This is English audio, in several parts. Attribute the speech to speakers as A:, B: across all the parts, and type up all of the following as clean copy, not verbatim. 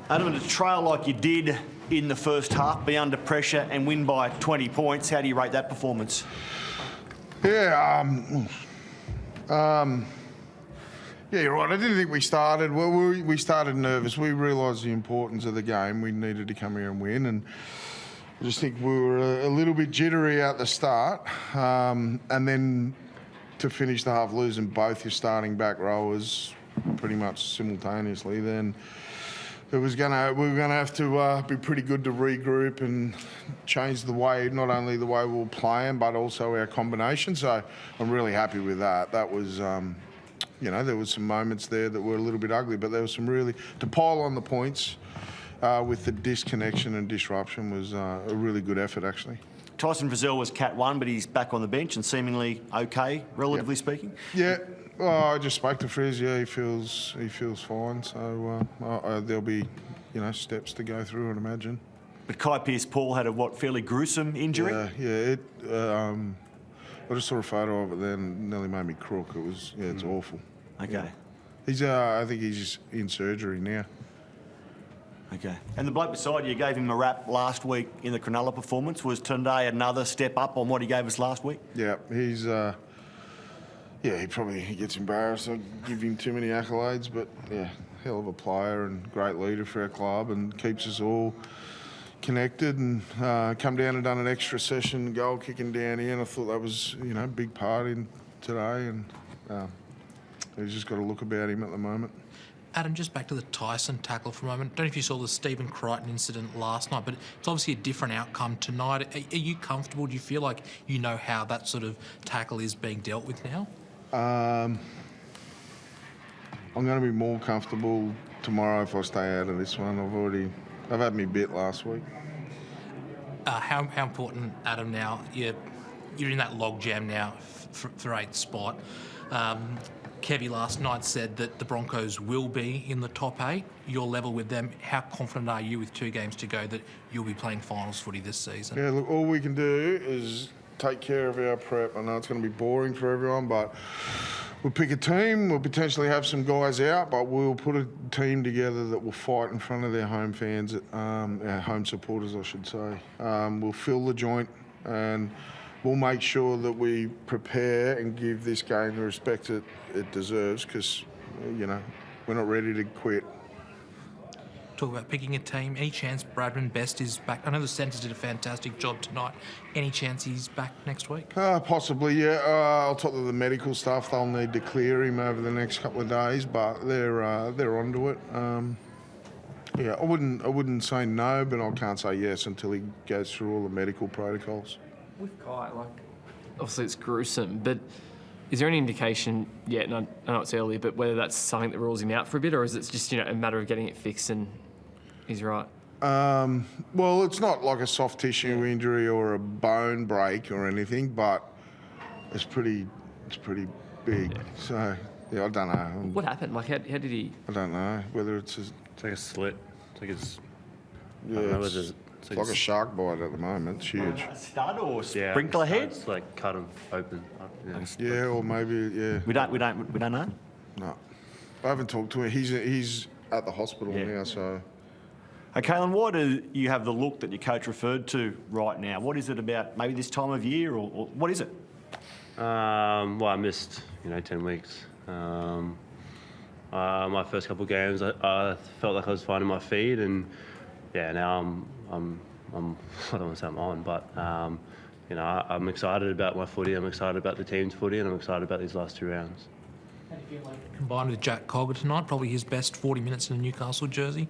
A: Adam, to trail like you did in the first half, be under pressure and win by 20 points, how do you rate that performance?
B: Yeah, yeah, you're right. I didn't think we started. Well, we started nervous. We realised the importance of the game. We needed to come here and win, and I just think we were a little bit jittery at the start, and then to finish the half losing both your starting back rowers pretty much simultaneously, then we were gonna have to be pretty good to regroup and change the way, not only the way we were playing, but also our combination. So I'm really happy with that. That was, you know, there was some moments there that were a little bit ugly, but there was some really, to pile on the points with the disconnection and disruption was a really good effort, actually.
A: Tyson Frizzell was Cat 1, but he's back on the bench and seemingly okay, relatively speaking.
B: Yeah, well, I just spoke to Frizz. Yeah, he feels fine. So there'll be, you know, steps to go through, I'd imagine.
A: But Kai Pearce-Paul had a fairly gruesome injury.
B: Yeah. I just saw a photo of it then, nearly made me crook. It was, it's awful.
A: Okay.
B: Yeah. He's, I think he's in surgery now.
A: Okay. And the bloke beside you gave him a rap last week in the Cronulla performance. Was today another step up on what he gave us last week?
B: Yeah, he's, he gets embarrassed. I give him too many accolades, but yeah, hell of a player and great leader for our club and keeps us all connected and come down and done an extra session, goal kicking down here, and I thought that was, you know, a big part in today, and he's just got a look about him at the moment.
C: Adam, just back to the Tyson tackle for a moment. I don't know if you saw the Stephen Crichton incident last night, but it's obviously a different outcome tonight. Are you comfortable? Do you feel like you know how that sort of tackle is being dealt with now?
B: I'm going to be more comfortable tomorrow if I stay out of this one. I've had me bit last week.
C: How important, Adam, now, you're in that log jam now for 8th spot. Kevy last night said that the Broncos will be in the top 8. You're level with them. How confident are you with 2 games to go that you'll be playing finals footy this season?
B: Yeah, look, all we can do is take care of our prep. I know it's going to be boring for everyone, but we'll pick a team. We'll potentially have some guys out, but we'll put a team together that will fight in front of their home fans, our home supporters, I should say. We'll fill the joint and we'll make sure that we prepare and give this game the respect that it deserves because, you know, we're not ready to quit.
C: Talk about picking a team. Any chance Bradman Best is back? I know the Centres did a fantastic job tonight. Any chance he's back next week?
B: Possibly, yeah. I'll talk to the medical staff. They'll need to clear him over the next couple of days, but they're onto it. Yeah, I wouldn't say no, but I can't say yes until he goes through all the medical protocols.
D: With Kai, like, obviously it's gruesome, but is there any indication yet, and I know it's early, but whether that's something that rules him out for a bit, or is it just, you know, a matter of getting it fixed and he's right?
B: Well, it's not like a soft tissue injury or a bone break or anything, but it's pretty big. Yeah. So, yeah, I don't know.
D: What happened? Like, how did he...
B: I don't know, whether it's
E: It's like a slit. It's like it's...
B: Yeah, it's like a shark bite at the moment. It's huge.
A: A stud or sprinkler head?
E: It's like cut him open.
B: Yeah, or maybe, yeah.
A: We don't know?
B: No. I haven't talked to him. He's at the hospital now, so...
A: Okay, Kalyn, why do you have the look that your coach referred to right now? What is it about maybe this time of year, or what is it?
E: Well, I missed, 10 weeks. My first couple of games, I felt like I was finding my feet, and now I'm I don't want to say I'm on, but I'm excited about my footy. I'm excited about the team's footy, and I'm excited about these last 2 rounds.
C: How do you feel like combined with Jack Cogger tonight? Probably his best 40 minutes in a Newcastle jersey.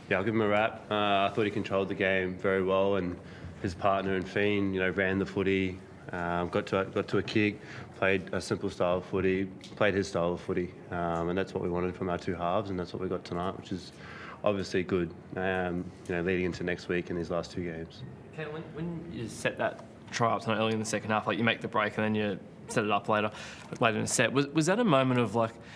E: Yeah, I'll give him a rap. I thought he controlled the game very well, and his partner and Fiend, ran the footy, got to a kick, played a simple style of footy, played his style of footy, and that's what we wanted from our 2 halves, and that's what we got tonight, which is obviously good, leading into next week in these last 2 games.
D: Okay, when you set that try up tonight early in the second half, like you make the break and then you set it up later in the set, was that a moment of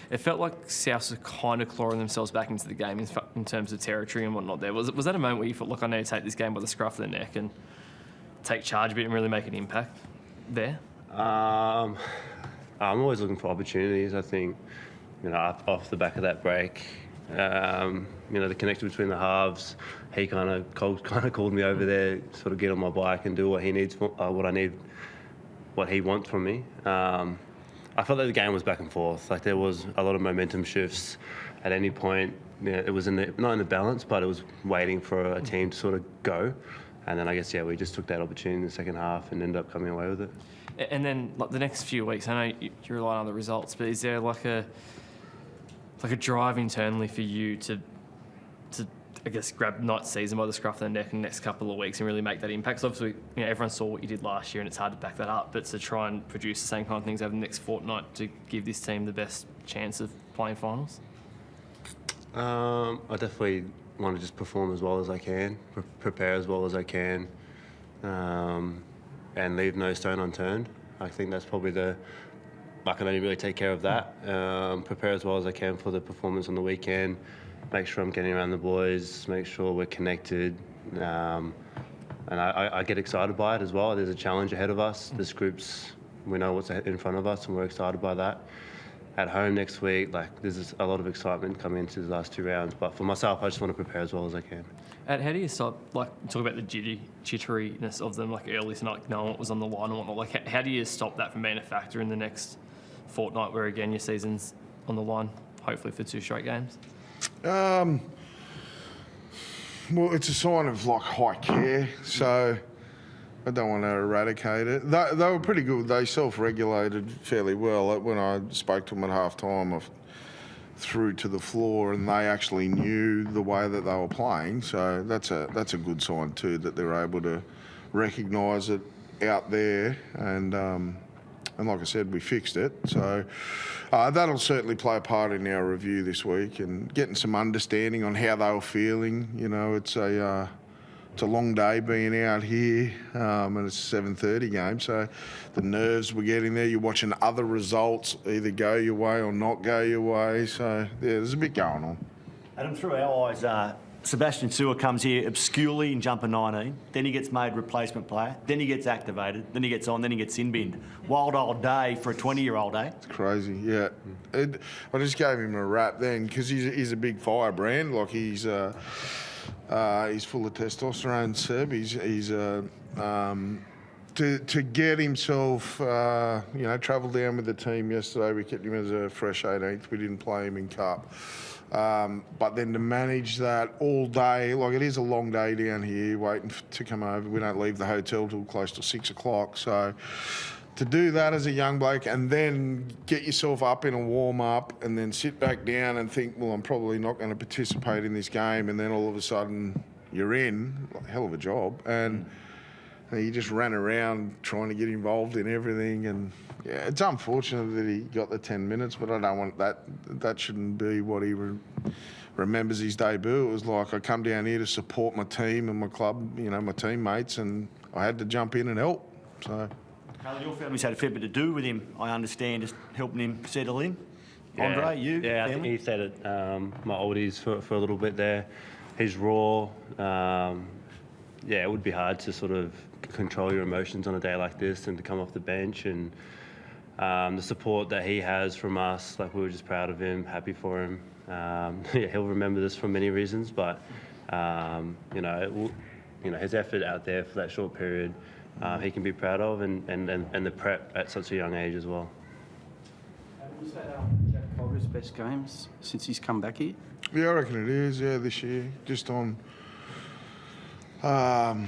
D: it felt like Souths are kind of clawing themselves back into the game in terms of territory and whatnot there. Was that a moment where you felt like I need to take this game by the scruff of the neck and take charge a bit and really make an impact there?
E: I'm always looking for opportunities. I think, off the back of that break, The connection between the halves. He kind of called me over there, sort of get on my bike and do what he needs, what he wants from me. I felt like the game was back and forth. Like there was a lot of momentum shifts. At any point, it was not in the balance, but it was waiting for a team to sort of go. And then I guess we just took that opportunity in the second half and ended up coming away with it.
D: And then the next few weeks, I know you rely on the results, but is there like a drive internally for you to I guess grab Knights season by the scruff of the neck in the next couple of weeks and really make that impact? 'Cause obviously, everyone saw what you did last year, and it's hard to back that up. But to try and produce the same kind of things over the next fortnight to give this team the best chance of playing finals.
E: I definitely want to just perform as well as I can, prepare as well as I can, and leave no stone unturned. I think that's probably I can only really take care of that. Prepare as well as I can for the performance on the weekend. Make sure I'm getting around the boys. Make sure we're connected. And I get excited by it as well. There's a challenge ahead of us. This group's, we know what's in front of us, and we're excited by that. At home next week, there's a lot of excitement coming into the last 2 rounds. But for myself, I just want to prepare as well as I can.
D: And how do you stop, talk about the jitteriness of them, early tonight, knowing what was on the line and whatnot? How do you stop that from being a factor in the next fortnight where, again, your season's on the line, hopefully for 2 straight games?
B: Well, it's a sign of high care, so I don't want to eradicate it. They were pretty good. They self-regulated fairly well. When I spoke to them at half-time, I threw to the floor, and they actually knew the way that they were playing. So that's a good sign too, that they're able to recognise it out there. And like I said, we fixed it. So that'll certainly play a part in our review this week and getting some understanding on how they were feeling. It's a long day being out here, and it's a 7:30 game. So the nerves were getting there. You're watching other results either go your way or not go your way. So there's a bit going on.
A: Adam, through our eyes, Sebastian Sewer comes here obscurely in jumper 19, then he gets made replacement player, then he gets activated, then he gets on, then he gets in-binned. Wild old day for a 20-year-old, eh?
B: It's crazy, yeah. I just gave him a rap then because he's a big firebrand. He's full of testosterone, Seb. To get himself, travel down with the team yesterday. We kept him as a fresh 18th. We didn't play him in cup. But then to manage that all day, it is a long day down here waiting to come over. We don't leave the hotel till close to 6 o'clock. So to do that as a young bloke and then get yourself up in a warm-up and then sit back down and think, well, I'm probably not going to participate in this game, and then all of a sudden you're in, hell of a job. And he just ran around trying to get involved in everything. And yeah, it's unfortunate that he got the 10 minutes, but I don't want that. That shouldn't be what he remembers his debut. It was I come down here to support my team and my club, my teammates, and I had to jump in and help. So,
A: Kalyn, your family's had a fair bit to do with him, I understand, just helping him settle in.
E: Yeah.
A: Andre, you?
E: Yeah,
A: family?
E: I think he said it. My oldies for a little bit there. He's raw. It would be hard to sort of control your emotions on a day like this and to come off the bench, and the support that he has from us, we were just proud of him, happy for him. He'll remember this for many reasons, but his effort out there for that short period, he can be proud of, and the prep at such a young age as well.
F: Was that Jack Culver's best games since he's come back here?
B: Yeah, I reckon it is, this year. Just on, output,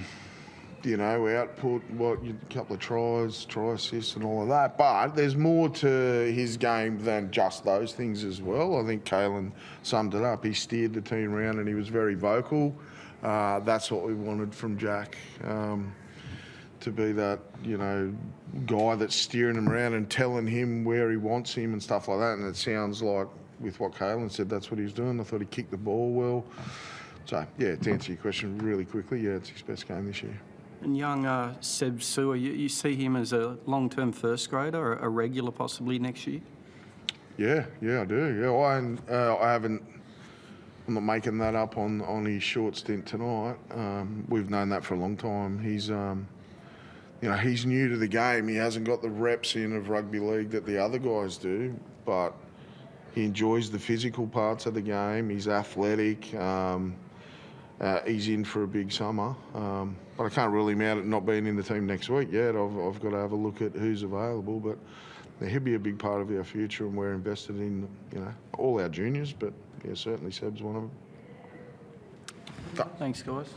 B: a couple of tries, try assists and all of that. But there's more to his game than just those things as well. I think Kalyn summed it up. He steered the team around and he was very vocal. That's what we wanted from Jack, to be that, guy that's steering him around and telling him where he wants him and stuff like that. And it sounds like, with what Kalyn said, that's what he was doing. I thought he kicked the ball well. So, to answer your question really quickly, it's his best game this year.
F: And young Seb Sewer, you see him as a long-term first grader, a regular possibly next year?
B: Yeah, I do. Yeah, I haven't. I'm not making that up on his short stint tonight. We've known that for a long time. He's, he's new to the game. He hasn't got the reps in of rugby league that the other guys do, but He enjoys the physical parts of the game. He's athletic. He's in for a big summer. But I can't rule him out at not being in the team next week yet. I've got to have a look at who's available. But he'll be a big part of our future, and we're invested in, all our juniors. But yeah, certainly Seb's one of them.
F: Thanks, guys.